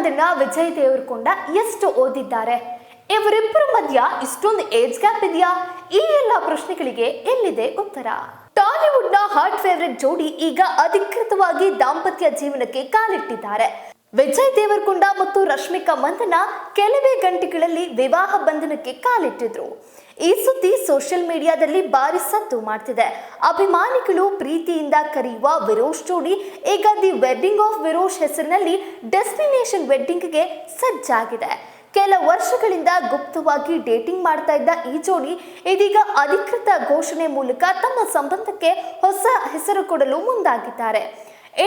ಹಾಡನ್ನ ವಿಜಯ್ ದೇವರಕೊಂಡ ಎಷ್ಟು ಓದಿದ್ದಾರೆ? ಇವರಿಬ್ಬರ ಮಧ್ಯ ಇಷ್ಟೊಂದು ಏಜ್ ಗ್ಯಾಪ್ ಇದೆಯಾ? ಈ ಎಲ್ಲ ಪ್ರಶ್ನೆಗಳಿಗೆ ಎಲ್ಲಿದೆ ಉತ್ತರ? ಟಾಲಿವುಡ್ ನ ಹಾಟ್ ಫೇವರೇಟ್ ಜೋಡಿ ಈಗ ಅಧಿಕೃತವಾಗಿ ದಾಂಪತ್ಯ ಜೀವನಕ್ಕೆ ಕಾಲಿಟ್ಟಿದ್ದಾರೆ. ವಿಜಯ್ ದೇವರಕೊಂಡ ಮತ್ತು ರಶ್ಮಿಕಾ ಮಂದಣ್ಣ ಕೆಲವೇ ಗಂಟೆಗಳಲ್ಲಿ ವಿವಾಹ ಬಂಧನಕ್ಕೆ ಕಾಲಿಟ್ಟಿದ್ರು. ಈ ಸುದ್ದಿ ಸೋಷಿಯಲ್ ಮೀಡಿಯಾದಲ್ಲಿ ಭಾರಿ ಸದ್ದು ಮಾಡ್ತಿದೆ. ಅಭಿಮಾನಿಗಳು ಪ್ರೀತಿಯಿಂದ ಕರೆಯುವ ವಿರೋಶ್ ಜೋಡಿ ಈಗ ದಿ ವೆಡ್ಡಿಂಗ್ ಆಫ್ ವಿರೋಶ್ ಹೆಸರಿನಲ್ಲಿ ಡೆಸ್ಟಿನೇಷನ್ ವೆಡ್ಡಿಂಗ್ಗೆ ಸಜ್ಜಾಗಿದೆ. ಕೆಲ ವರ್ಷಗಳಿಂದ ಗುಪ್ತವಾಗಿ ಡೇಟಿಂಗ್ ಮಾಡ್ತಾ ಇದ್ದ ಈ ಜೋಡಿ ಇದೀಗ ಅಧಿಕೃತ ಘೋಷಣೆ ಮೂಲಕ ತಮ್ಮ ಸಂಬಂಧಕ್ಕೆ ಹೊಸ ಹೆಸರು ಕೊಡಲು ಮುಂದಾಗಿದ್ದಾರೆ.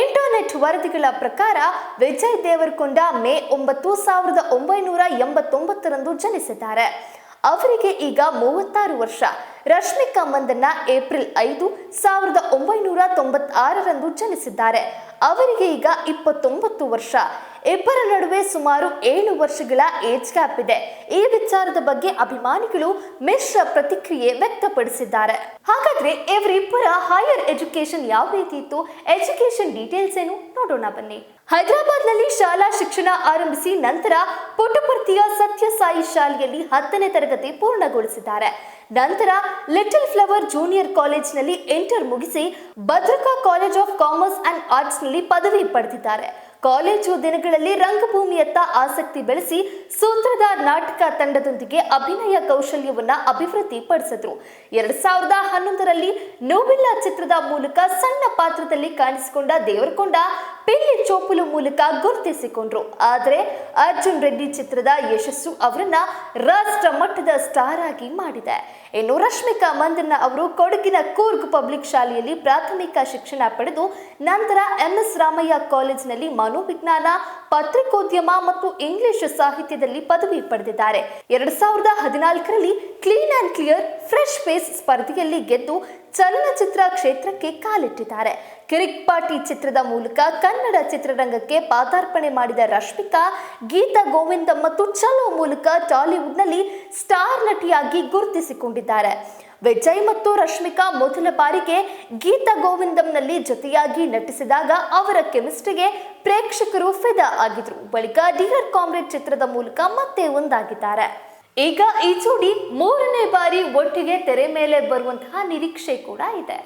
ಇಂಟರ್ನೆಟ್ ವರದಿಗಳ ಪ್ರಕಾರ ವಿಜಯ್ ದೇವರಕೊಂಡ ಮೇ 9, 1989ರಂದು ಜನಿಸಿದ್ದಾರೆ. ಅವರಿಗೆ ಈಗ 36 ವರ್ಷ. ರಶ್ಮಿಕಾ ಮಂದಣ್ಣ ಏಪ್ರಿಲ್ 5, 1996ರಂದು ಜನಿಸಿದ್ದಾರೆ. ಅವರಿಗೆ ಈಗ 29 ವರ್ಷ. ಇಬ್ಬರ ನಡುವೆ ಸುಮಾರು 7 ವರ್ಷಗಳ ಏಜ್ ಗ್ಯಾಪ್ ಇದೆ. ಈ ವಿಚಾರದ ಬಗ್ಗೆ ಅಭಿಮಾನಿಗಳು ಮಿಶ್ರ ಪ್ರತಿಕ್ರಿಯೆ ವ್ಯಕ್ತಪಡಿಸಿದ್ದಾರೆ. ಹಾಗಾದ್ರೆ ಇವರಿಬ್ಬರ ಹೈಯರ್ ಎಜುಕೇಶನ್ ಯಾವ ರೀತಿ ಇತ್ತು? ಎಜುಕೇಶನ್ ಡೀಟೇಲ್ಸ್ ಏನು ನೋಡೋಣ ಬನ್ನಿ. ಹೈದರಾಬಾದ್ ನಲ್ಲಿ ಶಾಲಾ ಶಿಕ್ಷಣ ಆರಂಭಿಸಿ ನಂತರ ಪುಟಪರ್ತಿಯ ಸತ್ಯಸಾಯಿ ಶಾಲೆಯಲ್ಲಿ 10ನೇ ತರಗತಿ ಪೂರ್ಣಗೊಳಿಸಿದ್ದಾರೆ. ನಂತರ ಲಿಟಲ್ ಫ್ಲವರ್ ಜೂನಿಯರ್ ಕಾಲೇಜ್ನಲ್ಲಿ ಇಂಟರ್ ಮುಗಿಸಿ Bhadraka college of commerce and arts ನಲ್ಲಿ ಪದವಿ ಪಡೆದಿದ್ದಾರೆ. ಕಾಲೇಜು ದಿನಗಳಲ್ಲಿ ರಂಗಭೂಮಿಯತ್ತ ಆಸಕ್ತಿ ಬೆಳೆಸಿ ಸೂತ್ರಧಾರ್ ನಾಟಕ ತಂಡದೊಂದಿಗೆ ಅಭಿನಯ ಕೌಶಲ್ಯವನ್ನ ಅಭಿವೃದ್ಧಿ ಪಡಿಸಿದ್ರು. 2011ರಲ್ಲಿ ನೋಬಿಲ್ಲಾ ಚಿತ್ರದ ಮೂಲಕ ಸಣ್ಣ ಪಾತ್ರದಲ್ಲಿ ಕಾಣಿಸಿಕೊಂಡ ದೇವರಕೊಂಡ ಪಿಲ್ಲಿ ಚೋಪುಲು ಮೂಲಕ ಗುರುತಿಸಿಕೊಂಡ್ರು. ಆದರೆ ಅರ್ಜುನ್ ರೆಡ್ಡಿ ಚಿತ್ರದ ಯಶಸ್ಸು ಅವರನ್ನ ರಾಷ್ಟ್ರ ಮಟ್ಟದ ಸ್ಟಾರ್ ಆಗಿ ಮಾಡಿದೆ. ಇನ್ನು ರಶ್ಮಿಕಾ ಮಂದಣ್ಣ ಅವರು ಕೊಡಗಿನ ಕೂರ್ಗ್ ಪಬ್ಲಿಕ್ ಶಾಲೆಯಲ್ಲಿ ಪ್ರಾಥಮಿಕ ಶಿಕ್ಷಣ ಪಡೆದು ನಂತರ MS ರಾಮಯ್ಯ ಕಾಲೇಜಿನಲ್ಲಿ ಮನೋವಿಜ್ಞಾನ, ಪತ್ರಿಕೋದ್ಯಮ ಮತ್ತು ಇಂಗ್ಲಿಷ್ ಸಾಹಿತ್ಯದಲ್ಲಿ ಪದವಿ ಪಡೆದಿದ್ದಾರೆ. 2014ರಲ್ಲಿ clean and clear fresh face ಸ್ಪರ್ಧೆಯಲ್ಲಿ ಗೆದ್ದು ಚಲನಚಿತ್ರ ಕ್ಷೇತ್ರಕ್ಕೆ ಕಾಲಿಟ್ಟಿದ್ದಾರೆ. ಕಿರಿಕ್ ಪಾರ್ಟಿ ಚಿತ್ರದ ಮೂಲಕ ಕನ್ನಡ ಚಿತ್ರರಂಗಕ್ಕೆ ಪಾದಾರ್ಪಣೆ ಮಾಡಿದ ರಶ್ಮಿಕಾ ಗೀತಾ ಗೋವಿಂದಂ ಮತ್ತು ಚಲೋ ಮೂಲಕ ಟಾಲಿವುಡ್ನಲ್ಲಿ ಸ್ಟಾರ್ ನಟಿಯಾಗಿ ಗುರುತಿಸಿಕೊಂಡಿದ್ದಾರೆ. ವಿಜಯ್ ಮತ್ತು ರಶ್ಮಿಕಾ ಮೊದಲ ಬಾರಿಗೆ ಗೀತಾ ಗೋವಿಂದಂನಲ್ಲಿ ಜೊತೆಯಾಗಿ ನಟಿಸಿದಾಗ ಅವರ ಕೆಮಿಸ್ಟ್ರಿಗೆ ಪ್ರೇಕ್ಷಕರು ಫಿದಾ ಆಗಿದ್ರು. ಬಳಿಕ ಡಿಯರ್ ಕಾಮ್ರೇಡ್ ಚಿತ್ರದ ಮೂಲಕ ಮತ್ತೆ ಒಂದಾಗಿದ್ದಾರೆ. ಈಗ ಈ ಜೋಡಿ 3ನೇ ಬಾರಿ ಒಟ್ಟಿಗೆ ತೆರೆ ಮೇಲೆ ಬರುವಂತಹ ನಿರೀಕ್ಷೆ ಕೂಡ ಇದೆ.